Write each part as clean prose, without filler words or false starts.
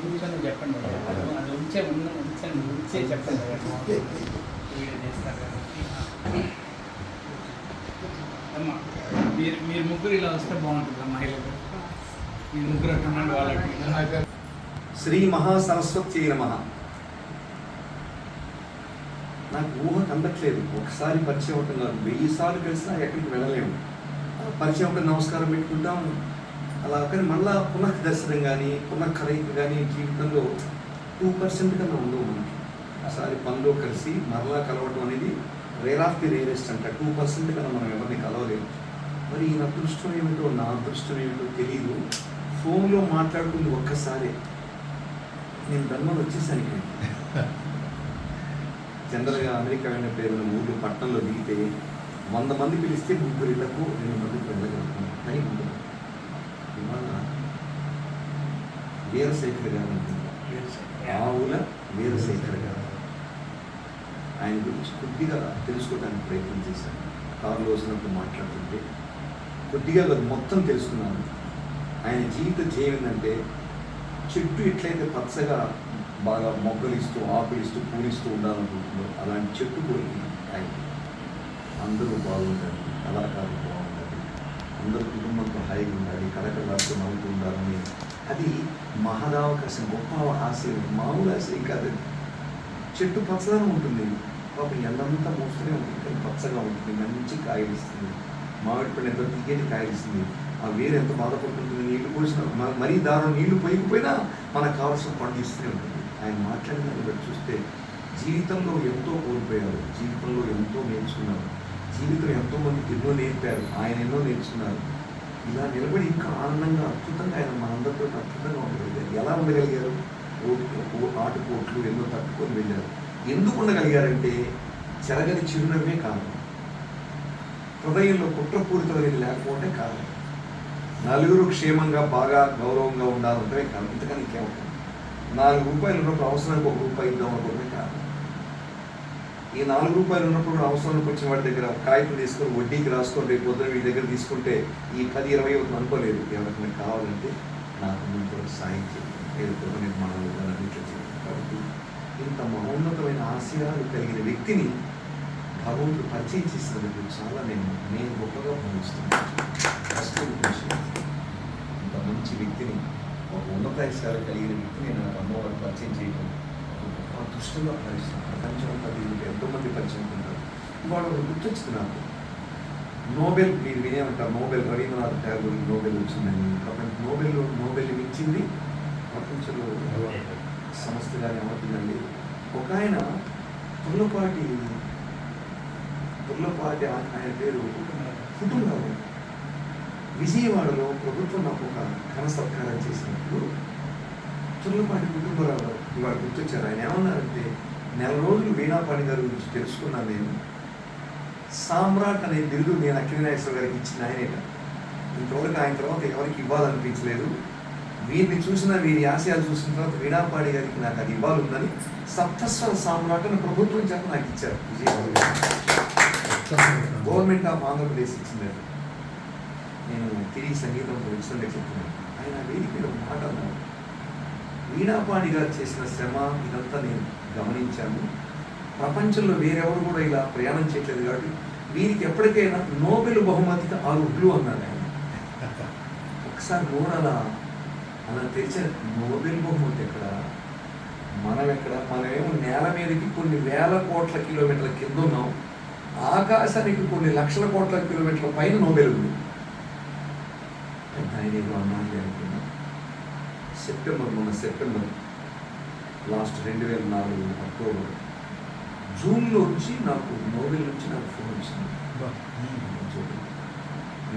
కూర్చొని చెప్పండి, అది ఉంచే చెప్పండి, వీడియో చేస్తారు కాబట్టి. అమ్మా మీరు ముగ్గురు ఇలా వస్తే బాగుంటుంది మహిళలు, మీరు ముగ్గురు అట్టుండండి వాళ్ళకి. శ్రీ మహాసరస్వతి నమః. నాకు ఊహ అందట్లేదు. ఒకసారి పరిచయం అవటం కాదు, 1000 సార్లు కలిసినా ఎక్కడికి వెళ్ళలేము. పరిచయం అవటం నమస్కారం పెట్టుకుంటాం అలా, కానీ మళ్ళా పునఃదర్శనం కానీ పునఃకలయిక కానీ జీవితంలో 2% కన్నా ఉండవు మనకి. ఒకసారి పనిలో కలిసి మరలా కలవటం అనేది రేర్ ఆఫ్ ది రేరెస్ట్ అంట. 2% కన్నా మనం ఎవరిని కలవలేము. మరి నా అదృష్టం ఏమిటో నా అదృష్టం ఏమిటో తెలియదు. ఫోన్లో మాట్లాడుకుంది ఒక్కసారే నేను ధర్మం వచ్చేసాను ఇక్కడ. జనరల్గా అమెరికా అయిన పేరున్న ఊళ్ళు పట్టణంలో దిగితే 100 మంది పిలిస్తే 3 ఇళ్లకు 2 మందికి వెళ్ళగలుగుతాను. టైం ఉండదు. ఇవాళ వీరశేఖర్ గారు ఉంటుంది, ఆవుల వీరశేఖర్ గారు. ఆయన గురించి కొద్దిగా తెలుసుకోవడానికి ప్రయత్నం చేశాను. కారులో వచ్చినప్పుడు మాట్లాడుతుంటే కొద్దిగా మొత్తం తెలుసుకున్నాను. ఆయన జీవిత ధ్యేయం ఏంటంటే, చెట్టు ఎట్లయితే పచ్చగా బాగా మొగ్గలిస్తూ ఆకులిస్తూ పూలిస్తూ ఉండాలనుకుంటుందో అలాంటి చెట్టు కొరికి ఆయన. అందరూ బాగుండాలి, కళాకారులు బాగుండాలి, అందరూ కుటుంబంతో హాయిగా ఉండాలి, కళకళాలతో నవ్వుతూ ఉండాలని. అది మహదావకాశం, గొప్ప ఆశయం, మామూలు ఆశయం కాదు. చెట్టు పచ్చదనం ఉంటుంది, పాపం ఎండంతా మోస్తూనే ఉంటుంది, కానీ పచ్చగా ఉంటుంది, మంచి కాయలు ఇస్తుంది. మామిడి పండు ఎంతో తీయటి కాయలు ఇస్తుంది. ఆ వేరు ఎంత బాధపడుతుంటుంది, నీళ్లు పోసిన మరీ దారుణం, నీళ్లు పోయకపోయినా మనకు కావాల్సిన పండు ఇస్తూనే ఉంటుంది. ఆయన మాట్లాడిన దాన్ని బట్టి చూస్తే జీవితంలో ఎంతో కోల్పోయారు, జీవితంలో ఎంతో నేర్చుకున్నారు, జీవితం ఎంతోమందికి ఎన్నో నేర్పారు, ఆయన ఎన్నో నేర్చుకున్నారు. ఇలా నిలబడి ఇంకా ఆనందంగా అద్భుతంగా ఆయన మనందరితో అద్భుతంగా ఉండగలిగారు. ఎలా ఉండగలిగారు? ఆటుపోట్లు ఎన్నో తట్టుకొని వెళ్ళారు. ఎందుకు ఉండగలిగారంటే చెరగని చిరునవ్వే కారణం, హృదయంలో కుట్రపూరితమైనది లేకపోతే కారణం, నలుగురు క్షేమంగా బాగా గౌరవంగా ఉండాలంటే కారణం. ఇంతకని ఇంకేముంటుంది? 4 రూపాయలు ఉన్నప్పుడు అవసరానికి 1 రూపాయి ఇద్దాం అనుకోవడమే కారణం. ఈ 4 రూపాయలు ఉన్నప్పుడు అవసరానికి వచ్చిన వాడి దగ్గర కాగితం తీసుకొని వడ్డీకి రాసుకొని రేపు పొద్దున వీడి దగ్గర తీసుకుంటే ఈ 10-20 అవుతుంది అనుకోలేదు. ఎవరికైనా కావాలంటే నాకు ముందు సాయం చేయండి, ఏదో గృహ నిర్మాణాలు అన్నింటిలో చేయండి. కాబట్టి ఇంత మహోన్నతమైన ఆశయాలు కలిగిన వ్యక్తిని భగవంతుడు పరిచయం చేసినందుకు చాలా నేను గొప్పగా భావిస్తున్నాను. ఇంత మంచి వ్యక్తిని, ఒక ఉన్నతాశాలు కలిగిన వ్యక్తిని నాకు అమ్మవారు పరిచయం చేయడం గొప్ప అదృష్టంగా భావిస్తున్నాను. ప్రపంచం అంతా దీనికి ఎంతోమంది పరిచయం ఉంటారు. ఇవాళ ఒక గుర్తొచ్చింది నాకు. నోబెల్, మీరు వినే ఉంటారు, నోబెల్ రవీంద్రనాథ్ ఠాగూర్ నోబెల్ వచ్చిందని. నోబెల్ ఇచ్చింది ప్రపంచంలో సంస్థ కానీ ఏమవుతుందండి. ఒక ఆయన తుర్లపాటి ఆయన పేరు కుటుంబరావు. విజయవాడలో ప్రభుత్వం నాకు ఒక ఘన సత్కారం చేసినప్పుడు తుర్లపాటి కుటుంబరావు ఇవాళ గుర్తొచ్చారు. ఆయన ఏమన్నారంటే, 4 రోజులు వీణాపాణి గారి గురించి తెలుసుకున్నాను నేను. సామ్రాట్ అనే బిరుదు నేను అక్కినేశ్వర గారికి ఇచ్చిన ఆయనేట. ఇంతవరకు ఆయన తర్వాత ఎవరికి ఇవ్వాలనిపించలేదు. వీరిని చూసిన, వీరి ఆశయాలు చూసిన తర్వాత వీణాపాణి గారికి నాకు అది ఇవ్వాలుందని సప్తస్వర సామ్రాట్ అని ప్రభుత్వం చేత నాకు ఇచ్చారు. విజయవాడ గవర్నమెంట్ ఆఫ్ ఆంధ్రప్రదేశ్ ఇచ్చింది. నేను తిరిగి సంగీతంతో ఇస్తుండే చెప్తున్నాను. ఆయన వేదిక మీద మాట అన్నారు, వీణాపాణి గారు చేసిన శ్రమ ఇదంతా నేను గమనించాను. ప్రపంచంలో వేరెవరు కూడా ఇలా ప్రయాణం చేయట్లేదు కాబట్టి వీరికి ఎప్పటికైనా నోబెల్ బహుమతికి అర్హులు అన్నారు ఆయన. ఒకసారి నోరలా అలా తెరిచిన నోబెల్ బహుమతి ఎక్కడ, మనం ఎక్కడ? మనమేమో నేల మీదకి కొన్ని వేల కోట్ల కిలోమీటర్ల కింద ఉన్నాం, ఆకాశానికి కొన్ని లక్షల కోట్ల కిలోమీటర్ల పైన నోబెల్ ఉంది. ఆయన ఏదో అన్నాను అనుకున్నా. సెప్టెంబర్ లాస్ట్ 2004 అక్టోబర్, జూన్లో నుంచి నాకు నోబెల్ నుంచి నాకు ఫోన్ వచ్చింది.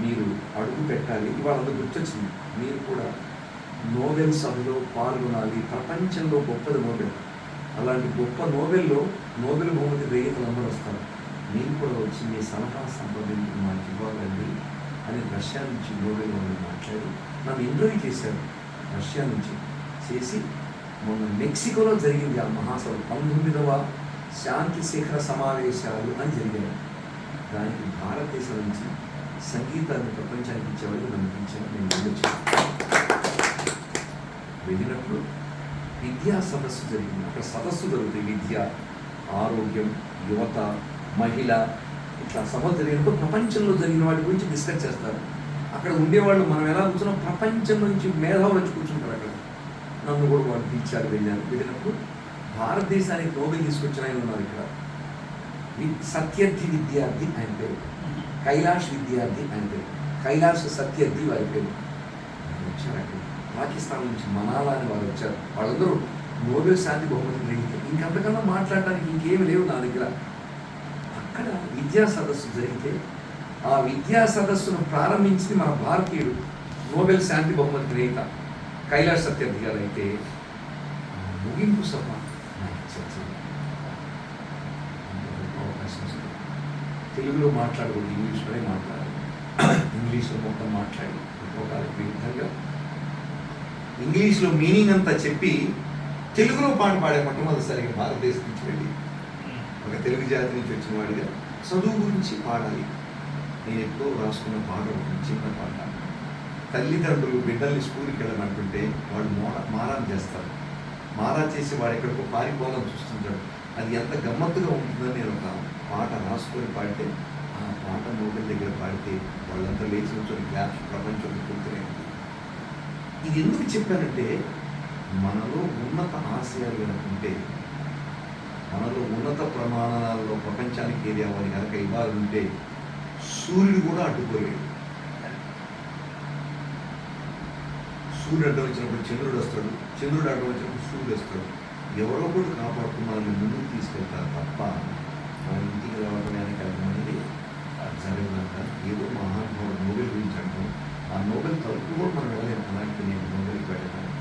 మీరు అడుగు పెట్టాలి, ఇవాళ గుర్తొచ్చింది, మీరు కూడా నోబెల్ సభలో పాల్గొనాలి, ప్రపంచంలో గొప్పది నోబెల్. అలాంటి గొప్ప నోబెల్లో నోబెల్ బహుమతి గ్రహీతలు అందరూ వస్తారు, మీరు కూడా వచ్చి మీ సలహా సంప్రదించి మాకు ఇవ్వాలండి అని రష్యా నుంచి నోబెల్ వాళ్ళు మాట్లాడి నన్ను ఇంటర్వ్యూ చేశారు. రష్యా నుంచి చేసి మొన్న మెక్సికోలో జరిగింది ఆ మహాసభ, 19వ శాంతి శిఖర సమావేశాలు అని జరిగాయి. దానికి భారతదేశం నుంచి సంగీతాన్ని ప్రపంచానికి ఇచ్చేవాళ్ళు నన్ను పిలిచాను. నేను వెళ్ళొచ్చాను. వెళ్ళినప్పుడు విద్యా సదస్సు జరిగింది. అక్కడ సదస్సు జరుగుతుంది. విద్య, ఆరోగ్యం, యువత, మహిళ, ఇట్లా సభ జరిగినప్పుడు ప్రపంచంలో జరిగిన వాటి గురించి డిస్కస్ చేస్తారు. అక్కడ ఉండేవాళ్ళు మనం ఎలా కూర్చున్నాం, ప్రపంచం నుంచి మేధావులు వచ్చి కూర్చుంటారు అక్కడ. నన్ను కూడా వాళ్ళు పిలిచారు. వెళ్ళినప్పుడు భారతదేశానికి నోబెల్ తీసుకొచ్చిన ఆయన ఉన్నారు ఇక్కడ. సత్యర్థి విద్యార్థి ఆయన పేరు, కైలాష్ విద్యార్థి ఆయన పేరు, కైలాష్ సత్యర్థి వారి పేరు. వచ్చారు అక్కడ పాకిస్తాన్ నుంచి, మనాలా అని వారు వచ్చారు. వాళ్ళందరూ నోబెల్ శాంతి బహుమతి గ్రహీతారు. ఇంకంతకన్నా మాట్లాడడానికి ఇంకేమి లేవు నా దగ్గర. అక్కడ విద్యా సదస్సు జరిగితే ఆ విద్యా సదస్సును ప్రారంభించింది మన భారతీయుడు, నోబెల్ శాంతి బహుమతి గ్రహీత కైలాష్ సత్యర్థి గారు. అయితే ముగింపు సభ నాకు ఇచ్చారు. అవకాశం వస్తుంది. తెలుగులో మాట్లాడకూడదు, ఇంగ్లీష్లోనే మాట్లాడాలి. ఇంగ్లీష్లో మొత్తం మాట్లాడి ఒకరికి విధంగా ఇంగ్లీష్లో మీనింగ్ అంతా చెప్పి తెలుగులో పాట పాడే మొట్టమొదటిసారిగా భారతదేశం నుంచి వెళ్ళి ఒక తెలుగు జాతి నుంచి వచ్చిన వాడిగా చదువు గురించి పాడాలి. నేను ఎప్పుడో రాసుకున్న పాట, చిన్న పాట. తల్లిదండ్రులు బిడ్డల్ని స్కూల్కి వెళ్ళమంటుంటే వాళ్ళు మారాన్ చేస్తారు. మారా చేసి వాడు ఎక్కడికో పారిపోవాలని చూస్తుంటాడు. అది ఎంత గమ్మత్తుగా ఉంటుందని నేను ఒక పాట రాసుకొని పాడితే, ఆ పాట నోబెల్ దగ్గర పాడితే వాళ్ళంతా లేచి నుంచొని క్లాస్ ప్రపంచంలో కూర్చునే ఉంది. ఇది ఎందుకు చెప్పానంటే, మనలో ఉన్నత ఆశయాలు కనుకుంటే, మనలో ఉన్నత ప్రమాణాలలో ప్రపంచానికి ఏది అవ్వాలి కనుక ఇవ్వాలంటే సూర్యుడు కూడా అడ్డుకోలేడు. సూర్యుడు అడ్డం వచ్చినప్పుడు చంద్రుడు వస్తాడు, చంద్రుడు అడ్డం వచ్చినప్పుడు సూర్యుడు వస్తాడు. ఎవరో కూడా కాపాడుతూ మనల్ని ముందుకు తీసుకెళ్తారు తప్ప మన ఇంటికి రావడానికి అనేది జరగదంట. ఏదో మహానుభావుడు నోబెల్ గురించి అంటాం. ఆ నోబెల్ తలుపు కూడా మనం వెళ్ళలేము. అలాంటి నేను నోబెల్ పెట్టాను,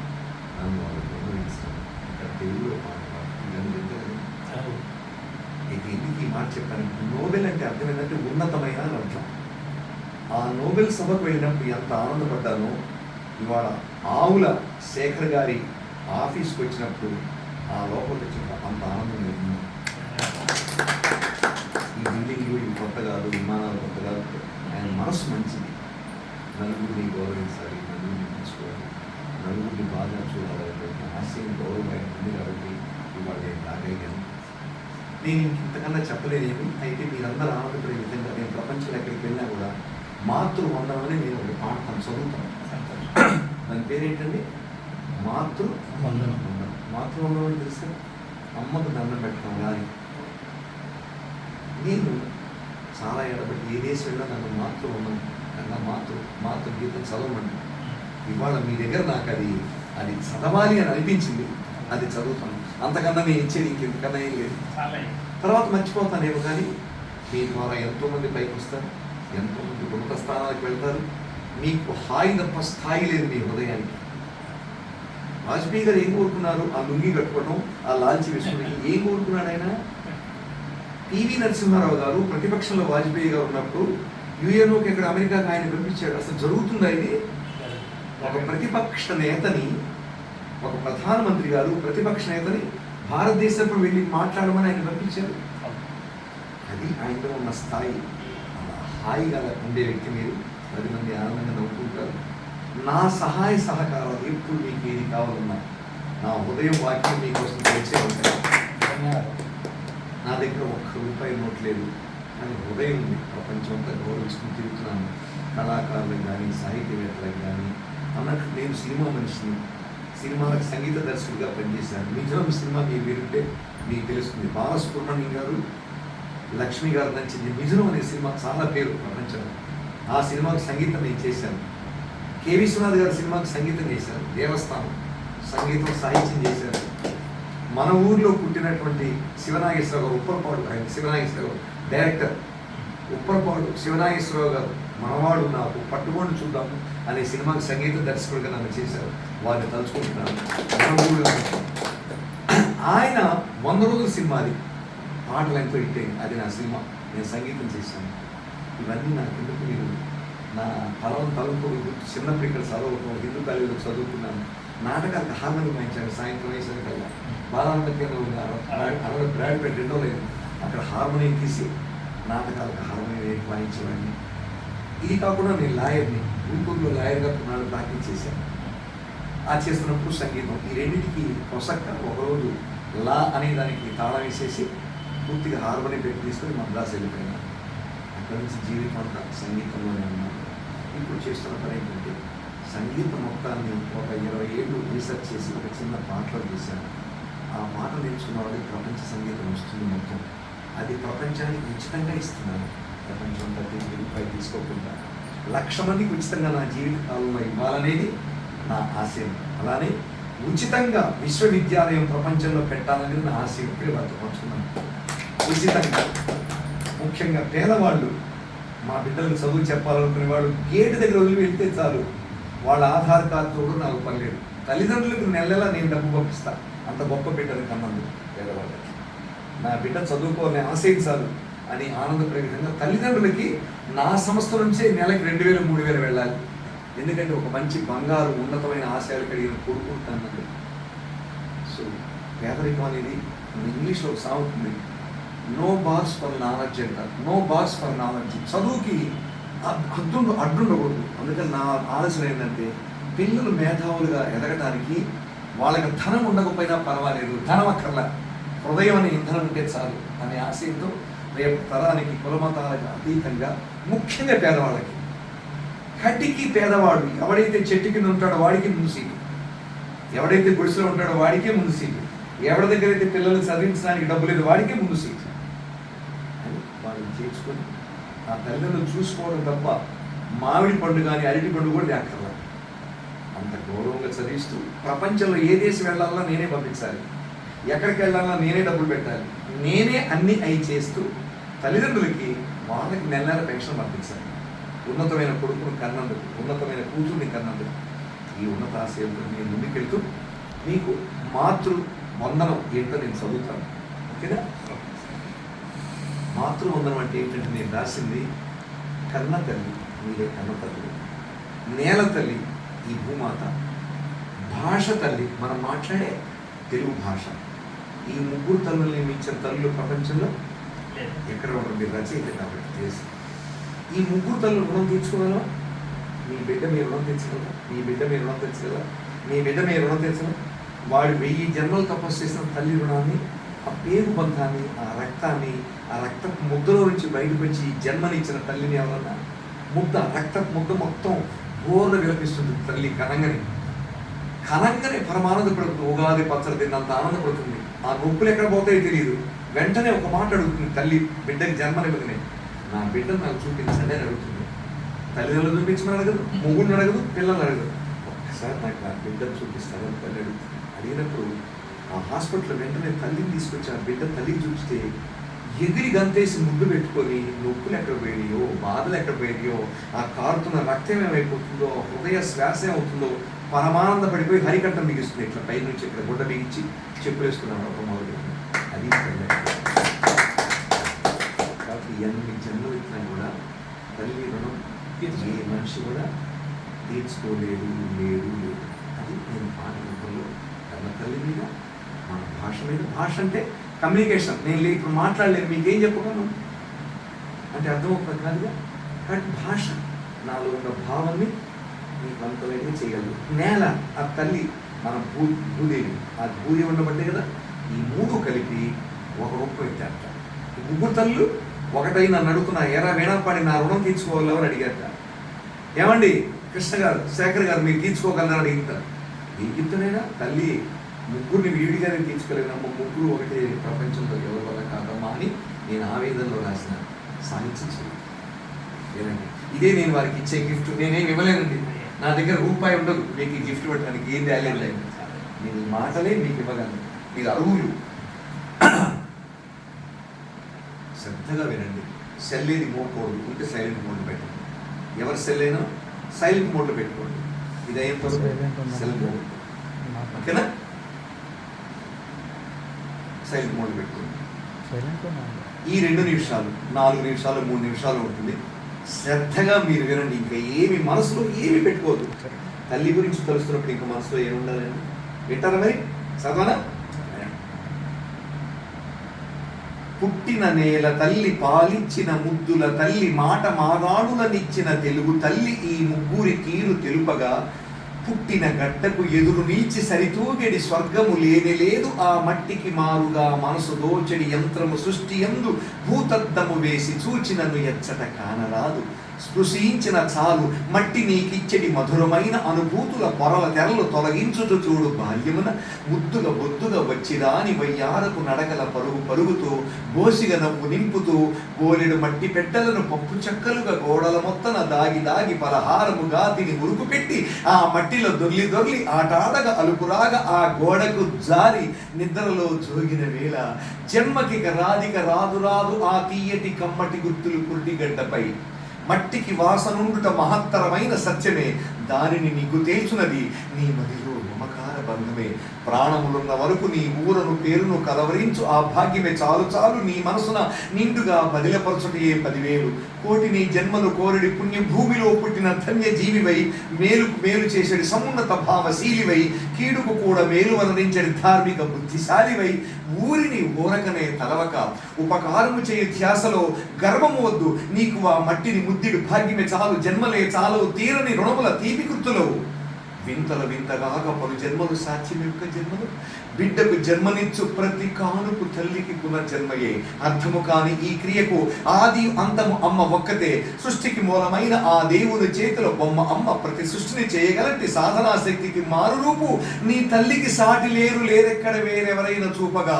నన్ను వాళ్ళు గౌరవిస్తాను. ఇక్కడ తెలుగులో పాడతాను. ఇవన్నీ అయితే ఎందుకు ఈ మాట చెప్పాను, నోబెల్ అంటే అర్థం ఏంటంటే ఉన్నతమైన అని అర్థం. ఆ నోబెల్ సభకు వెళ్ళినప్పుడు ఎంత ఆనందపడ్డానో, ఇవాళ ఆవుల శేఖర్ గారి ఆఫీస్కి వచ్చినప్పుడు ఆ లోపలికి వచ్చినప్పుడు అంత ఆనందం లేదు. ఈ బిల్డింగ్లు ఇవి కొత్త కాదు, విమానాలు కొత్త కాదు. ఆయన మనసు మంచిది. నలుగురిని గౌరవించాలి, నలుగురిని తీసుకోవాలి, నలుగురిని బాగా చూడాలనేటువంటి ఆశయం గౌరవం ఉంది. కాబట్టి ఇవాళ నేను రాగలిగాను. నేను ఇంతకన్నా చెప్పలేనేమి. అయితే మీరందరూ ఆనందపడే విధంగా నేను ప్రపంచంలో ఎక్కడికి వెళ్ళినా కూడా మాతృవందనమని నేను ఒక పాఠం చదువుతాను. దాని పేరేంటండి? మాతృవందనం. మాతృవందనం అని తెలుసు, అమ్మకు దండం పెట్టడం. కానీ నేను చాలా ఎడబట్టి ఏ దేశం వెళ్ళినా నన్ను మాతృవందనం కన్నా మాతృగీతం చదవమండి. ఇవాళ మీ దగ్గర నాకు అది చదవాలి అని అనిపించింది, అది చదువుతాను. అంతకన్నా నేను ఇచ్చేది ఇంకెందుకన్నా ఏం లేదు. తర్వాత మర్చిపోతానేమో. కానీ మీ ద్వారా ఎంతోమంది పైకి వస్తారు, ఎంతోమంది ఉన్నత స్థానాలకు వెళ్తారు. మీకు హాయి తప్ప స్థాయి లేదు మీ హృదయానికి. వాజ్పేయి గారు ఏం కోరుకున్నారు? ఆ లుంగి కట్టుకోవడం, ఆ లాల్చి వేసుకోవడం. ఏం కోరుకున్నాడు ఆయన? పివి నరసింహారావు గారు ప్రతిపక్షంలో వాజ్పేయి గారు ఉన్నప్పుడు యుఎన్ఓకి ఇక్కడ అమెరికాకి ఆయన పంపించాడు. అసలు జరుగుతుందా ఇది? ఒక ప్రతిపక్ష నేతని, ఒక ప్రధానమంత్రి గారు ప్రతిపక్ష నేతని భారతదేశంలో వెళ్ళి మాట్లాడమని ఆయన పంపించారు. అది ఆయనలో ఉన్న స్థాయి. హాయిగా ఉండే వ్యక్తి మీరు. 10 మంది ఆనందంగా నవ్వుకుంటారు. నా సహాయ సహకారాలు ఎప్పుడు మీకు ఏది కావాలన్నా నా హృదయం వాక్యం మీకోసం తెచ్చే ఉంటాయి. నా దగ్గర ₹1 నోట్ లేదు, కానీ హృదయం ఉంది. ప్రపంచం అంతా గౌరవించుకుని తిరుగుతున్నాను. కళాకారులకు కానీ, సాహిత్యవేత్తలకు కానీ. అన్నట్టు నేను సినిమా మనిషిని, సినిమాలకు సంగీత దర్శకుడిగా పనిచేశాను. మిజోరం సినిమా మీరు వింటే మీకు తెలుస్తుంది. బాలసుబ్రహ్మణ్యం గారు, లక్ష్మి గారు నచ్చింది మిజోరం అనే సినిమా చాలా పేరు ప్రపంచంలో. ఆ సినిమాకి సంగీతం నేను చేశాను. కె విశ్వనాథ్ గారి సినిమాకి సంగీతం చేశాను. దేవస్థానం సంగీతం సాహిత్యం చేశాను. మన ఊర్లో పుట్టినటువంటి శివనాగేశ్వరరావు గారు, ఉప్పరపాడు, ఆయన శివనాగేశ్వరరావు డైరెక్టర్. ఉప్పరపాడు శివనాగేశ్వరరావు గారు మనవాడు నాకు పట్టుకోండి చూద్దాము అనే సినిమాకి సంగీత దర్శకుడిగా నన్ను చేశారు. వారిని తలుచుకుంటున్నాను. మన ఊళ్ళో ఆయన 100 రోజుల సినిమాది పాటలు ఎంతో హిట్ అయింది. అది నా సినిమా, నేను సంగీతం చేశాను. ఇవన్నీ నాకు ఎందుకు మీరు నా తలంపు చిన్నప్పుడు ఇక్కడ చదవటం, హిందూ కాలేజీలో చదువుకున్నాను. నాటకాలకు హార్మోనియం వాయించాను. సాయంత్రం వేసరికల్లా బాలానంద కేంద్రం ఉన్నారు, అక్కడ బ్రాడ్పేట 2వ లైన్, అక్కడ హార్మోనియం తీసి నాటకాలకు హార్మోనియం వాయించేవాడిని. ఇది కాకుండా నేను లాయర్ని, గుంటూరులో లాయర్గా కొన్నాళ్ళు ప్రాక్టీస్ చేశాను. ఆ చేస్తున్నప్పుడు సంగీతం, ఈ రెండింటికి పొసక్క ఒకరోజు లా అనే దానికి తాళం వేసేసి పూర్తిగా హార్మోని పెట్టి తీసుకొని మద్రాసు వెళ్ళిపోయినాను. అక్కడి నుంచి జీవితం అంతా సంగీతంలోనే ఉన్నాను. ఇప్పుడు చేస్తున్న పని ఏంటంటే సంగీతం మొత్తాన్ని ఒక 20 ఏళ్ళు రీసెర్చ్ చేసి ఒక చిన్న పాటలు చేశాను. ఆ పాట నేర్చుకున్న వాళ్ళకి ప్రపంచ సంగీతం వస్తుంది మొత్తం. అది ప్రపంచానికి ఉచితంగా ఇస్తున్నాను. ప్రపంచం అంతా రూపాయి తీసుకోకుండా 1,00,000 మందికి ఉచితంగా నా జీవిత కాలంలో ఇవ్వాలనేది నా ఆశయం. అలానే ఉచితంగా విశ్వవిద్యాలయం ప్రపంచంలో పెట్టాలనేది నా ఆశయం. ఇప్పుడే వారితో పంచుకున్నాను. ఉచితంగా, ముఖ్యంగా పేదవాళ్ళు, మా బిడ్డలకు చదువు చెప్పాలనుకునే వాళ్ళు గేటు దగ్గర వదిలి వెళ్తే చాలు, వాళ్ళ ఆధార్ కార్డుతో కూడా నాకు పర్లేదు. తల్లిదండ్రులకు నెలలా నేను డబ్బు పంపిస్తాను. అంత గొప్ప బిడ్డలు కన్నాను పేదవాళ్ళకి. నా బిడ్డ చదువుకోవాలని ఆశయించాలి అని ఆనందపడే విధంగా తల్లిదండ్రులకి నా సంస్థ నుంచే నెలకి 2,000 3,000 వెళ్ళాలి. ఎందుకంటే ఒక మంచి బంగారు ఉన్నతమైన ఆశయాలు కలిగిన కోరుకుంటాను. సో పేదరికం అనేది ఇంగ్లీష్లో ఒక సామెత ఉంది, నో బార్స్ ఫర్ నాలెడ్జ్ అంటారు. No bars for knowledge. చదువుకి అడ్డుండకూడదు. అందుకని నా ఆలోచన ఏంటంటే పిల్లలు మేధావులుగా ఎదగటానికి వాళ్ళకి ధనం ఉండకపోయినా పర్వాలేదు, ధనం అక్కర్లా, హృదయం అనే ఇంధనం ఉంటే చాలు అనే ఆశయంతో రేపు తరానికి కులమతాలకు అతీతంగా ముఖ్యంగా పేదవాళ్ళకి, కటికి పేదవాడు ఎవడైతే చెట్టు కింద ఉంటాడో వాడికి ముందు సీటు, ఎవడైతే గుడిసెలో ఉంటాడో వాడికే ముందు సీటు, ఎవరి దగ్గర అయితే పిల్లలు చదివించడానికి డబ్బు లేదు వాడికే ముందు సీటు అని వాళ్ళని చేర్చుకొని ఆ తల్లిదండ్రులు చూసుకోవడం తప్ప మామిడి పండు కానీ అరటి పండు కూడా అక్కర్లా. అంత గౌరవంగా చదివిస్తూ ప్రపంచంలో ఏ దేశం వెళ్ళాలన్నా నేనే పంపించాలి, ఎక్కడికి వెళ్ళాలన్నా నేనే డబ్బులు పెట్టాలి, నేనే అన్ని అయి చేస్తూ తల్లిదండ్రులకి వాళ్ళకి నెల నెల పెన్షన్ పంపించాలి. ఉన్నతమైన కొడుకును కన్నందుకు, ఉన్నతమైన కూతుర్ని కన్నందుకు ఈ ఉన్నత ఆశయంతో నేను ముందుకెళ్తూ మీకు మాతృ వందనం ఏంటో నేను చదువుతాను. ఓకేనా? మాతృవందనం అంటే ఏంటంటే నేను రాసింది, కన్న తల్లి మీరే కన్న తల్లి, నేల తల్లి ఈ భూమాత, భాష తల్లి మనం మాట్లాడే తెలుగు భాష. ఈ ముగ్గురు తల్లుల్ని మించిన తల్లులు ప్రపంచంలో ఎక్కడ ఉండరు. మీరు రచయిత కాబట్టి చేసి ఈ ముగ్గురు తల్లులు రుణం తీర్చుకోగలవా? మీ బిడ్డ మీరు రుణం తీర్చగలరా? మీ బిడ్డ మీరు రుణం తీర్చగలరా? మీ బిడ్డ మీరు రుణం తీర్చగలరా? వాడు 1000 జన్మలు తపస్సు చేసిన తల్లి రుణాన్ని, ఆ పేరు బంధాన్ని, ఆ రక్తాన్ని, ఆ రక్త ముద్దలో నుంచి బయటకు వచ్చి జన్మనిచ్చిన తల్లిని ఎవరన్నా ముద్ద, రక్త ముద్ద మొత్తం బోర్లు విలపిస్తుంది తల్లి కనంగానే పరమానందపడుతుంది. ఉగాది పచ్చడి తిన్నంత ఆనందపడుతుంది. ఆ నొప్పులు ఎక్కడ పోతాయో తెలియదు. వెంటనే ఒక మాట అడుగుతుంది తల్లి బిడ్డకి జన్మనివ్వగానే, నా బిడ్డను నాకు చూపించండి అని అడుగుతుంది. తల్లిదండ్రులు చూపించమని అడగదు, మొగుడిని అడగదు, పిల్లలు అడగదు. ఒక్కసారి నాకు నా బిడ్డను చూపిస్తానని తల్లి అడుగుతుంది. అడిగినప్పుడు ఆ హాస్పిటల్ వెంటనే తల్లిని తీసుకొచ్చి ఆ బిడ్డ తల్లికి చూపిస్తే ఎగిరి గంతేసి ముద్దు పెట్టుకొని నొప్పులు ఎక్కడ పోయినాయో, బాధలు ఎక్కడ పోయినాయో, ఆ కారుతున్న రక్తం ఏమైపోతుందో, హృదయ శ్వాస ఏమవుతుందో పరమానంద పడిపోయి హరికంఠం బిగిస్తుంది. ఇట్లా పై నుంచి ఇక్కడ గుడ్డ బిగించి చెప్పులు వేసుకున్నాను ఒక మొదలు. అది కాబట్టి ఎన్ని జన్మలు ఇచ్చినా కూడా తల్లి రుణం ఏ మనిషి కూడా తీర్చుకోలేడు, లేడు. అది నేను పాట రూపంలో కన్న తల్లి మీద, మన భాష మీద. భాష అంటే కమ్యూనికేషన్. నేను ఇప్పుడు మాట్లాడలేను, మీకేం చెప్పగలను అంటే అర్థమవుతుంది కాదుగా. కాబట్టి భాష నాలో ఉన్న భావాన్ని మీకు అంతమైనా చేయగలదు. నేల, ఆ తల్లి మన భూదేవి, ఆ భూదేవి ఉండబట్టే కదా ఈ 3 కలిపి ఒక రూపం ఎత్తారట. ఈ 3 తల్లు ఒకటై నన్ను అడుగుతున్నా, ఎరా వీణాపాడి నా రుణం తీర్చుకోగలవు అని అడిగారట. ఏమండి కృష్ణ గారు, శేఖర్ గారు మీరు తీర్చుకోగలరా అని అడుగుతారు. ఏం చెప్తున్నాయినా తల్లి ముగ్గురిని విడిగానే తీర్చుకోలేనమ్మ, ముగ్గురు ఒకటే ప్రపంచంలో ఎవరి వల్ల కాదమ్మా అని నేను ఆవేదనలో రాసిన సాహిత్యం. ఏనండి ఇదే నేను వారికి ఇచ్చే గిఫ్ట్. నేనేం ఇవ్వలేనండి, నా దగ్గర రూపాయి ఉండదు మీకు ఈ గిఫ్ట్ పెట్టడానికి. ఏం తేలేదు, నేను ఈ మాటలే మీకు ఇవ్వగలను. మీరు అరువులు శ్రద్ధగా వినండి. సెల్ ఏది మోకూడదు, ఉంటే సైలెంట్ మోడ్లో పెట్టండి. ఎవరి సెల్ అయినా సైలెంట్ మోడ్లో పెట్టుకోండి. ఇది అయిన తర్వాత సెల్ మోడ్, ఓకేనా? సైలెంట్ మోడ్లో పెట్టుకోండి. ఈ 2 నిమిషాలు, 4 నిమిషాలు, 3 నిమిషాలు ఉంటుంది. శ్రద్ధగా మీరు వినండి. ఇంకా ఏమి మనసులో ఏమి పెట్టుకోవద్దు. తల్లి గురించి తెలుస్తున్నప్పుడు ఇంకా మనసులో ఏమి ఉండాలండి? వింటారా మరి? చదవనా? పుట్టిన నేల తల్లి, పాలిచ్చిన ముద్దుల తల్లి, మాట మాగాడులనిచ్చిన తెలుగు తల్లి, ఈ ముగ్గురి తీరు తెలుపగా, పుట్టిన గడ్డకు ఎదురు నిలిచి సరితూగెడి స్వర్గము లేని లేదు, ఆ మట్టికి మారుగా మనసు దోచెడి యంత్రము సృష్టి యందు భూతద్దము వేసి చూచినను ఎచ్చట కానరాదు, స్పృశించిన చాలు మట్టి నీకిచ్చడి మధురమైన అనుభూతుల పొరల తెరలు తొలగించుచు చూడు, బాల్యమున ముద్దుగా బొద్దుగా వచ్చిరాని వయ్యారపు నడకల పరుగు పరుగుతూ, బోసిగ నవ్వు నింపుతూ, బోలెడు మట్టి పెట్టెలను పప్పు చెక్కలుగా గోడల మొత్తన దాగి దాగి పలహారముగా తిని మురుకు పెట్టి, ఆ మట్టిలో దొర్లి దొర్లి ఆటాడగా అలుపురాగా ఆ గోడకు జారి నిద్రలో జోగిన వేళ, జన్మకిక రాధిక రాదు రాదు ఆ తీయటి కమ్మటి గుర్తులు కుర్టిగడ్డపై, మట్టికి వాసనుండుట మహత్తరమైన సత్యమే, దానిని నీకు తేల్చున్నది నీ మదిలో మమకార బంధమే, ప్రాణములున్న వరకు నీ ఊరను పేరును కలవరించు ఆ భాగ్యమే చాలు చాలు, నీ మనసున నిండుగా బదిలపరచుటయే 10,000 కోటి నీ జన్మలు కోరడి పుణ్య భూమిలో పుట్టిన ధన్య జీవివై, మేలుకు మేలు చేసేది సమున్నత భావశీలివై, కీడుకు కూడా మేలు వరణించడి ధార్మిక బుద్ధిశాలివై, ఊరిని ఊరకనే తలవక ఉపకారము చేయ ధ్యాసలో గర్వము వద్దు, నీకు ఆ మట్టిని ముద్దిడు భాగ్యమే చాలు, జన్మలే చాలు తీరని రుణముల తీపి గుర్తులో, వింతల వింతగాక పలు జన్మలు సాధ్యం యొక్క జన్మలు, బిడ్డకు జన్మనిచ్చు ప్రతి కానుకు తల్లికి పునర్జన్మయే, అర్థము కాని ఈ క్రియకు ఆది అంతము అమ్మ ఒక్కతే, సృష్టికి మూలమైన ఆ దేవుని చేతిలో బొమ్మ అమ్మ, ప్రతి సృష్టిని చేయగలటి సాధనా శక్తికి మారు రూపు, నీ తల్లికి సాటి లేరెక్కడ వేరెవరైనా చూపగా,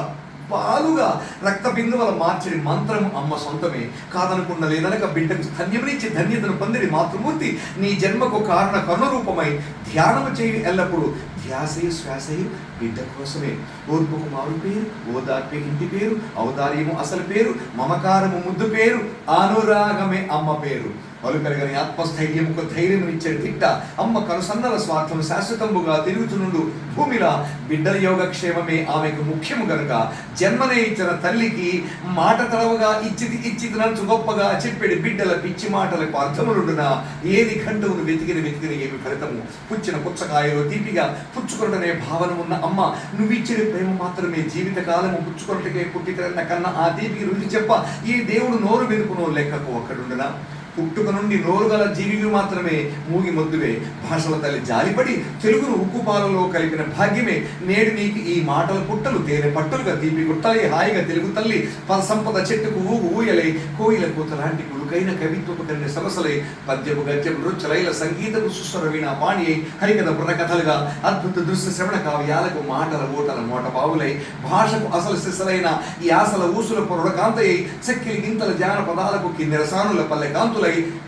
పాలుగా రక్త బిందువుల మార్చడి మంత్రము అమ్మ సొంతమే, కాదనుకున్న లేదనక బిడ్డకు ధన్యమునిచ్చి ధన్యతను పొందిడి మాతృమూర్తి, నీ జన్మకు కారణ కర్ణరూపమై ధ్యానము చేయి ఎల్లప్పుడు, ధ్యాసయు శ్వాసయు బిడ్డ కోసమే, ఓర్పుకు మారు పేరు, ఓదార్పే ఇంటి పేరు, ఔదార్యము అసలు పేరు, మమకారము ముద్దు పేరు, అనురాగమే అమ్మ పేరు, పలుకరగని ఆత్మస్థైర్యముకు ధైర్యమునిచ్చే తిట్ట అమ్మ, కనుసన్నల స్వార్థం శాశ్వతముగా తిరుగుతునుండు భూమిలా, బిడ్డల యోగక్షేమమే ఆమెకు ముఖ్యము గనుక, జన్మనే ఇచ్చిన తల్లికి మాట తడవగా ఇచ్చితి నడుచు గొప్పగా చెప్పేది బిడ్డల పిచ్చి మాటలకు అర్థములుండునా, ఏది కంటువును వెతికిన ఏమి ఫలితము, పుచ్చిన పుచ్చకాయలో తీపిగా పుచ్చుకొనటనే భావన ఉన్న అమ్మ, నువ్విచ్చిన ప్రేమ మాత్రమే జీవితకాలము పుచ్చుకొనటకే పుట్టితరన్న కన్నా ఆ తీపికి రుచి చెప్ప, ఈ దేవుడు నోరు మెదుపునో లెక్కకు ఒక్కడుండునా, పుట్టుక నుండి నోరు గల జీవివి మాత్రమే మూగి మొద్దువే, భాషల తల్లి జాలిపడి తెలుగును ఉక్కు పాలలో కలిపిన భాగ్యమే, నేడు నీకు ఈ మాటల పుట్టలు తేనె పట్టులుగా తీపి గుట్టలై, హాయిగా తెలుగు తల్లి పద సంపద చెట్టుకు ఊయలై, కోయిల కూత లాంటి కులుకైన కవిత్వపు కన్య సరసలై, పద్యపు గద్యపు నృత్యలైల సంగీతపు సుస్వర వీణ పాణి అయి, హరికథ బుర్రకథలుగా అద్భుత దృశ్య శ్రవణ కావ్యాలకు మాటల ఓటల మోట బావులై, భాషకు అసలు శిశలైన ఈ ఆశల ఊసుల పొరడకాంతయ్యి, చెక్కిలి గింతల జానపదాలకు కిన్నెరసానుల పల్లె కాంతులై,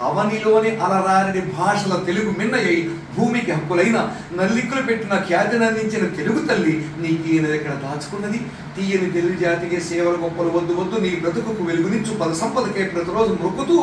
అవనిలోని అలరారని భాషల తెలుగు మిన్నయ్యి, భూమికి హక్కులైన నల్లిక్కులు పెట్టిన ఖ్యాతిని అందించిన తెలుగు తల్లి నీకీనదెక్కడ దాచుకున్నది, తీయని తెలుగు జాతికి సేవల గొప్పలు వద్దు నీ బ్రతుకుకు వెలుగునిచ్చు పద సంపదకే ప్రతిరోజు మొక్కుతూ,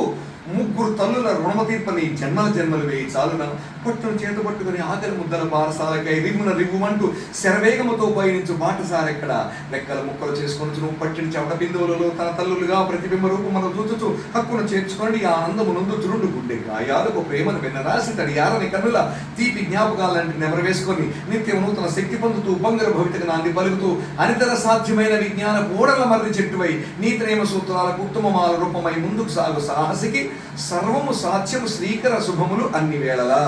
ముగ్గురు తల్లుల రుణమ తీర్పని జన్మలు వేయి చాలున, పట్టును చేత పట్టుకుని ఆకలి ముద్దల పారసాలకై రివ్వుమంటూ శరవేగముతో పయనించు బాటసారెక్కడ, రెక్కల ముక్కలు చేసుకొని నువ్వు పట్టిన చెమట బిందువులలో తన తల్లులుగా ప్రతిబింబ రూపమును చూచుచు హక్కును చేర్చుకొని ఆనందము నందు చురుండు గుండె గాయాలకు ప్రేమను వెన్నరాసి తడియాలని కన్నుల తీపి జ్ఞాపకాలంటే నెమరు వేసుకొని నిత్యం నూతన శక్తి పొందుతూ బంగారు భవితకు నాంది పలుకుతూ, అనితర సాధ్యమైన విజ్ఞాన ఓడల మర్రి చెట్టువై, నీతినేమ సూత్రాలకు ఉత్తమమాల రూపమై ముందుకు సాగు సాహసికి, సర్వము సాధ్యము శ్రీకర శుభములు అన్ని వేళలా.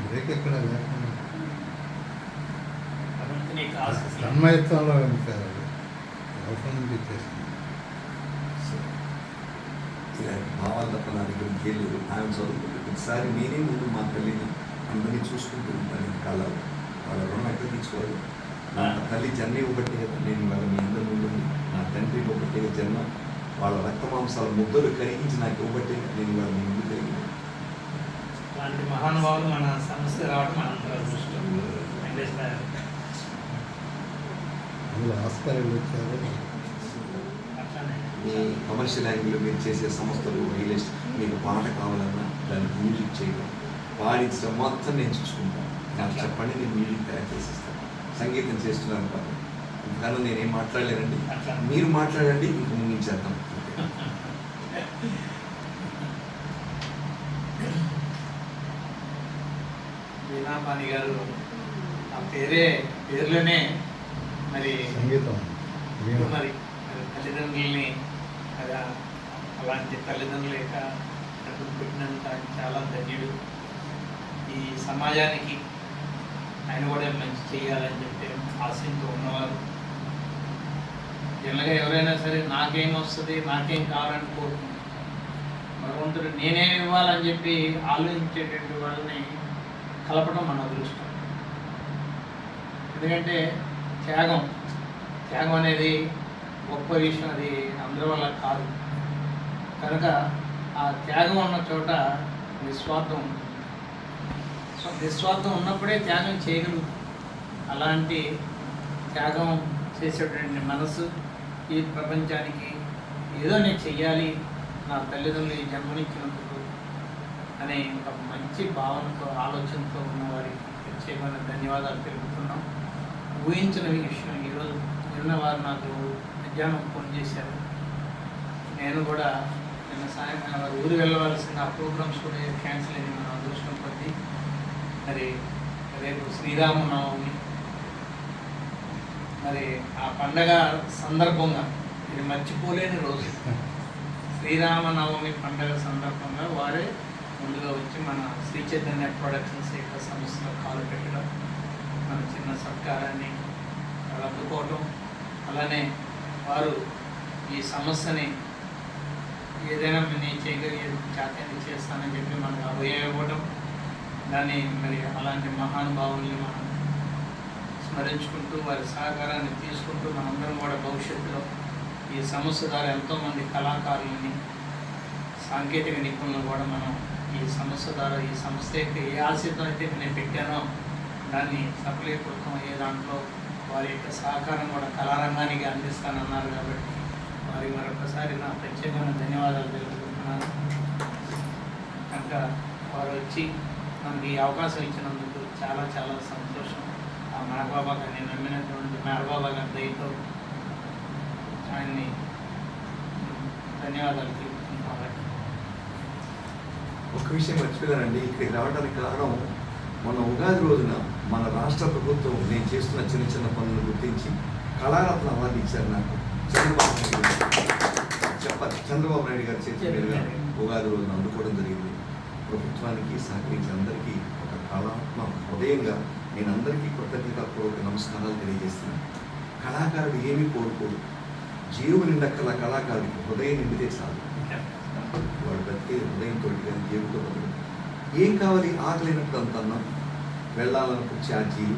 బ్రేక్ ఎక్కడ లేకుండా తన్మయత్వంలో ఉంటారు, అవసరం నుంచి ఇచ్చేస్తుంది. భావాలు తప్ప నా దగ్గరికి వెళ్ళి ఆయన చదువుకుంటుంది, ఒకసారి నేనే ముందు మా తల్లిని అందరినీ చూసుకుంటూ ఉంటాను, కాలాలు వాళ్ళ రుణం ఎక్కడ తీసుకోవాలి, నా తల్లి జన్మ ఇవ్వబట్టే కదా నేను వాళ్ళ మీ అందరి ముందు, నా తండ్రి ఇవ్వబట్టే జన్మ, వాళ్ళ రక్తమాంసాల ముద్దలు కరిగించి నాకు ఇవ్వబట్టే నేను వాళ్ళ మీ ముందు కలిగింది. అలాంటి మహానుభావులు మన సమస్య రావడం మన అదృష్టం. అందులో ఆస్కార్ వచ్చారు. మీ కమర్షియల్ యాంగిల్లో మీరు చేసే సంస్థలు రియల్ ఎస్టేట్, మీకు పాట కావాలన్నా దానికి మ్యూజిక్ చేయడం, పాడించడం మొత్తం నేను చూసుకుంటాను. నాకు చెప్పండి, నేను మ్యూజిక్ తయారు చేసిస్తాను. సంగీతం చేస్తున్నాను కాదు, కానీ నేనేం మాట్లాడలేనండి, మీరు మాట్లాడండి, ఇంక ముగించేద్దాం. వీణాపాణి గారు ఆ పేరులోనే మరి సంగీతం మరి తల్లిదండ్రులని మరి అలాంటి తల్లిదండ్రుల యొక్క అడుగు పెట్టినందుకు ఆయన చాలా ధన్యుడు. ఈ సమాజానికి ఆయన కూడా మంచి చేయాలని చెప్పి ఆశయంతో ఉన్నవారు. జనరల్గా ఎవరైనా సరే నాకేం వస్తుంది, నాకేం కావాలని కోరుకుంటారు. భగవంతుడు నేనేం ఇవ్వాలని చెప్పి ఆలోచించేటువంటి వాళ్ళని కలపడం మన అదృష్టం. ఎందుకంటే త్యాగం అనేది గొప్ప విషయం, అది అందరి వల్ల కాదు. కనుక ఆ త్యాగం ఉన్న చోట నిస్వార్థం ఉంటుంది. సో నిస్వార్థం ఉన్నప్పుడే త్యాగం చేయగలుగుతాం. అలాంటి త్యాగం చేసేటువంటి మనసు ఈ ప్రపంచానికి ఏదో నేను చెయ్యాలి, నా తల్లిదండ్రులు ఈ జన్మనిచ్చినందుకు అనే ఒక మంచి భావనతో ఆలోచనతో ఉన్న వారికి ప్రత్యేకమైన ధన్యవాదాలు తెలుపుతున్నాం. ఊహించిన విషయం ఈరోజు నిన్న వారు నాకు మధ్యాహ్నం ఫోన్ చేశారు. నేను కూడా నిన్న సాయంత్రం వారు ఊరు వెళ్ళవలసిన ఆ ప్రోగ్రామ్స్ కూడా క్యాన్సిల్ అయ్యి మన అదృష్టం కొద్ది. మరి రేపు శ్రీరామనవమి, మరి ఆ పండగ సందర్భంగా ఇది మర్చిపోలేని రోజు. శ్రీరామనవమి పండగ సందర్భంగా వారే ముందుగా వచ్చి మన శ్రీ చైతన్య ప్రొడక్షన్స్ యొక్క సంస్థలో కాలు పెట్టడం, మన చిన్న సత్కారాన్ని అందుకోవటం, అలానే వారు ఈ సమస్యని ఏదైనా నేను చేయగలిగేది చేతని చేస్తానని చెప్పి మనకు అభయం ఇవ్వడం, దాన్ని మరి అలాంటి మహానుభావుల్ని మనం స్మరించుకుంటూ వారి సహకారాన్ని తీసుకుంటూ మనందరం కూడా భవిష్యత్తులో ఈ సమస్య ద్వారా ఎంతోమంది కళాకారులని, సాంకేతిక నిపుణులను కూడా మనం ఈ సమస్య ద్వారా ఈ సంస్థ యొక్క ఏ ఆశతో అయితే నేను పెట్టానో దాన్ని సఫలీకృతం అయ్యే దాంట్లో వారి యొక్క సహకారం కూడా కళారంగానికి అందిస్తానన్నారు. కాబట్టి వారి మరొకసారి నా ప్రత్యేకమైన ధన్యవాదాలు తెలుపుతున్నాను. కనుక వారు వచ్చి మనకి ఈ అవకాశం ఇచ్చినందుకు చాలా చాలా సంతోషం. ఆ మేరబాబా గారు, నేను నమ్మినటువంటి మేరబాబా గారి దయతో ఆయన్ని ధన్యవాదాలు తెలుపుతున్నాను. ఒక విషయం మర్చిపోయానండి, ఇక్కడికి రావడానికి కారణం మొన్న ఉగాది రోజున మన రాష్ట్ర ప్రభుత్వం నేను చేస్తున్న చిన్న చిన్న పనులను గుర్తించి కళారత్న అవార్డు ఇచ్చారు నాకు. చంద్రబాబు నాయుడు గారి చేతి మీదుగా ఉగాది రోజున అందుకోవడం జరిగింది. ప్రభుత్వానికి సహకరించి అందరికీ ఒక కళాత్మ హృదయంగా నేను అందరికీ కృతజ్ఞతాపూర్వక నమస్కారాలు తెలియజేస్తున్నాను. కళాకారుడు ఏమీ కోరుకోడు, జీవు నిండక్కల కళాకారుడికి హృదయం నిండితే చాలు. వాడు బతికే హృదయంతో కానీ జీవుతో బతుకు. ఏం కావాలి? ఆకలినప్పుడు అంత అన్నం, వెళ్ళాలన్నప్పుడు ఛార్జీలు,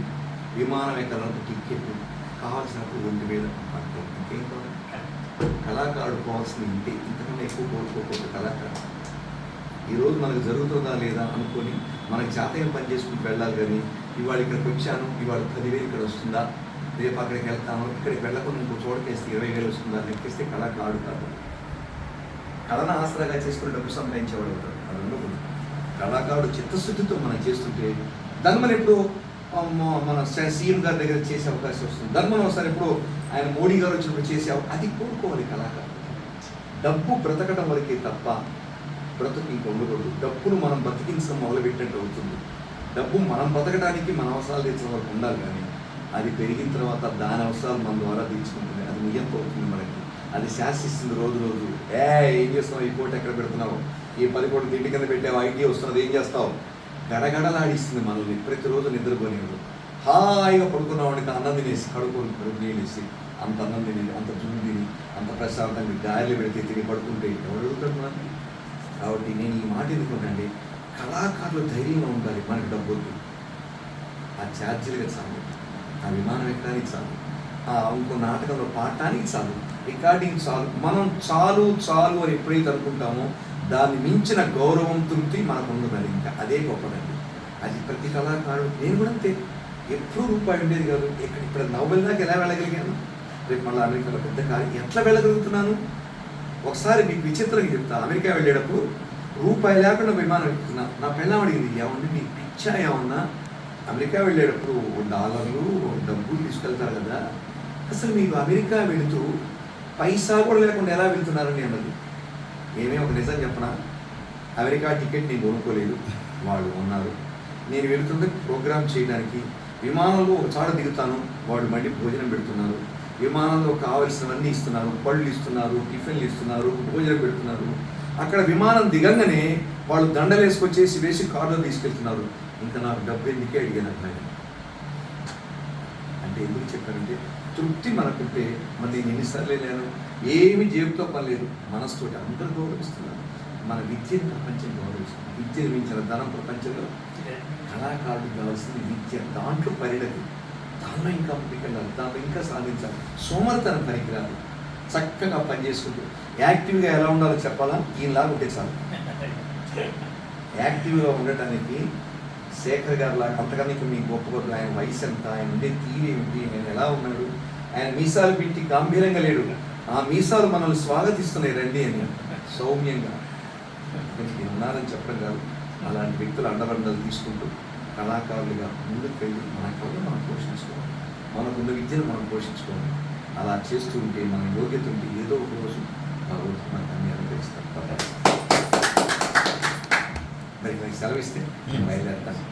విమానం ఎక్కాలన్నప్పుడు టికెట్, కావాల్సినప్పుడు ఒంటి మీద పట్టం, ఇంకేం కావాలి? కళాకారుడు పోవాల్సింది ఇంతే, ఇంతకన్నా ఎక్కువ కోరుకోకపోతే కళాకారుడు. ఈరోజు మనకు జరుగుతుందా లేదా అనుకొని మనకి చేతయం పని చేసుకుంటూ వెళ్ళాలి. కానీ ఇవాళ ఇక్కడికి వచ్చాను, ఇవాళ 10,000 ఇక్కడ వస్తుందా, రేపు అక్కడికి వెళ్తాను, ఇక్కడికి వెళ్ళకుండా ఇంకో చోటకేస్తే 20,000 వస్తుందా లెక్కిస్తే కళాకారుడు కాదు. కళను ఆసరాగా చేసుకుని డబ్బు సంపాదించేవాడు అవుతాడు. అది ఉండకూడదు. కళాకారుడు చిత్తశుద్ధితో మనం చేస్తుంటే ధర్మం ఎప్పుడు మన సీఎం గారి దగ్గర చేసే అవకాశం వస్తుంది. ధర్మం ఒకసారి ఎప్పుడు ఆయన మోడీ గారు వచ్చినప్పుడు చేసే అది కోరుకోవాలి కళాకారుడు. డబ్బు బ్రతకడం వరకే తప్ప బ్రతుకు ఇంకా ఉండకూడదు. డబ్బును మనం బతికించడం మొదలుపెట్టినట్టు అవుతుంది. డబ్బు మనం బతకడానికి మన అవసరాలు తీర్చడం వరకు ఉండాలి. కానీ అది పెరిగిన తర్వాత దాని అవసరాలు మన ద్వారా తీర్చుకుంటుంది. అది నియంత అవుతుంది మనకి. అది శాసిస్తుంది రోజు రోజు. ఏం చేస్తున్నావు, ఈ కోటి ఎక్కడ పెడుతున్నావు, ఈ 10 కోట్లు ఇంటి కింద పెట్టావు, ఐటీ వస్తున్నది, ఏం చేస్తావు, గడగడలాడిస్తుంది మనల్ని. ప్రతిరోజు నిద్రపోనేది. హాయిగా పడుకున్నవాడికి అన్నం తినేసి కడుపు నీళ్ళేసి అంత అన్నం తిని, అంత జున్ను తిని, అంత ప్రశాంతంగా గాలిలో పెడితే తిని పడుకుంటే ఎవరు అడుగుతాడు మనల్ని? కాబట్టి నేను ఈ మాట ఎందుకుంటానండి, కళాకారులు ధైర్యంగా ఉండాలి. మనకి డబ్బు వద్దు, ఆ ఛార్జీలుగా చాలు, ఆ విమానం ఎక్కడానికి చాలు, ఆ ఇంకో నాటకంలో పాడటానికి చాలు, రికార్డింగ్ చాలు. మనం చాలు చాలు అని ఎప్పుడైతే అనుకుంటామో దాన్ని మించిన గౌరవం, తృప్తి మనకు ఉండదండి. ఇంకా అదే గొప్పదండి. అది ప్రతి కళాకారుడు. నేను కూడా అంతే, ఎప్పుడూ రూపాయి ఉండేది కాదు. ఇప్పుడు నోబెల్ దాకా ఎలా వెళ్ళగలిగాను, రేపు మళ్ళీ అమెరికాలో పెద్ద కార్యం ఎట్లా వెళ్ళగలుగుతున్నాను. ఒకసారి మీకు విచిత్రంగా చెప్తా. అమెరికా వెళ్ళేటప్పుడు రూపాయి లేకుండా విమానం ఎక్కుతున్నా. నా పిల్లం అడిగింది, ఏమన్నా నీ పిచ్చా ఏమన్నా, అమెరికా వెళ్ళేటప్పుడు డాలర్లు డబ్బులు తీసుకెళ్తారు కదా, అసలు మీకు అమెరికా వెళుతూ పైసా కూడా లేకుండా ఎలా వెళ్తున్నారని అన్నది. నేనే ఒక నిజం చెప్పనా, అమెరికా టికెట్ నేను కొనుక్కోలేదు, వాళ్ళు ఉన్నారు. నేను వెళుతుంటే ప్రోగ్రామ్ చేయడానికి విమానంలో ఒక చాట దిగుతాను, వాడు మళ్ళీ భోజనం పెడుతున్నారు, విమానంలో కావలసినవన్నీ ఇస్తున్నారు, పళ్ళు ఇస్తున్నారు, టిఫిన్లు ఇస్తున్నారు, భోజనం పెడుతున్నారు. అక్కడ విమానం దిగంగానే వాళ్ళు దండలు వేసి కారులో తీసుకెళ్తున్నారు. ఇంకా నాకు డబ్బు ఎందుకే అడిగాను అన్నాడు. అంటే ఎందుకు చెప్పానంటే తృప్తి మనకుంటే, మరి నేను ఎన్నిసార్లు వెళ్ళాను, ఏమి జేబుతో పని లేదు, మనసుతోటి అందరూ గౌరవిస్తున్నారు. మన విద్యను ప్రపంచం గౌరవిస్తుంది. విద్యను మించిన ధనం ప్రపంచంలో కళాకారుడికి కావాల్సింది విద్య. దాంట్లో పరిణతి, దానిలో ఇంకా ముందుకెళ్ళాలి, దాంట్లో ఇంకా సాధించాలి. సోమరితనం పనికిరాదు. చక్కగా పని చేసుకుంటూ యాక్టివ్గా ఎలా ఉండాలో చెప్పాలా, ఈయనలాగా ఉంటే చాలు. యాక్టివ్గా ఉండటానికి శేఖర్ గారు లాగా అంతకన్నా మీ గొప్ప ఆయన వయసు ఎంత, ఆయన ఉండే తీరేమిటి, ఆయన ఎలా ఉన్నాడు, ఆయన మీసాలు పెట్టి గంభీరంగా లేడు, ఆ మీసాలు మనల్ని స్వాగతిస్తున్నాయి రండి అని సౌమ్యంగా నేను ఉన్నానని చెప్పడం కాదు. అలాంటి వ్యక్తులు అండదండలు తీసుకుంటూ కళాకారులుగా ముందుకు వెళ్ళి మన కళను మనం పోషించుకోవాలి, మనకున్న విద్యను మనం పోషించుకోవాలి. అలా చేస్తూ ఉంటే మన యోగ్యత ఉంటే ఏదో ఒక రోజు భగవంతుడు మనకు అన్ని అనుగ్రహిస్తాం. మరి నాకు సెలవిస్తే బయలుదేరుతాను.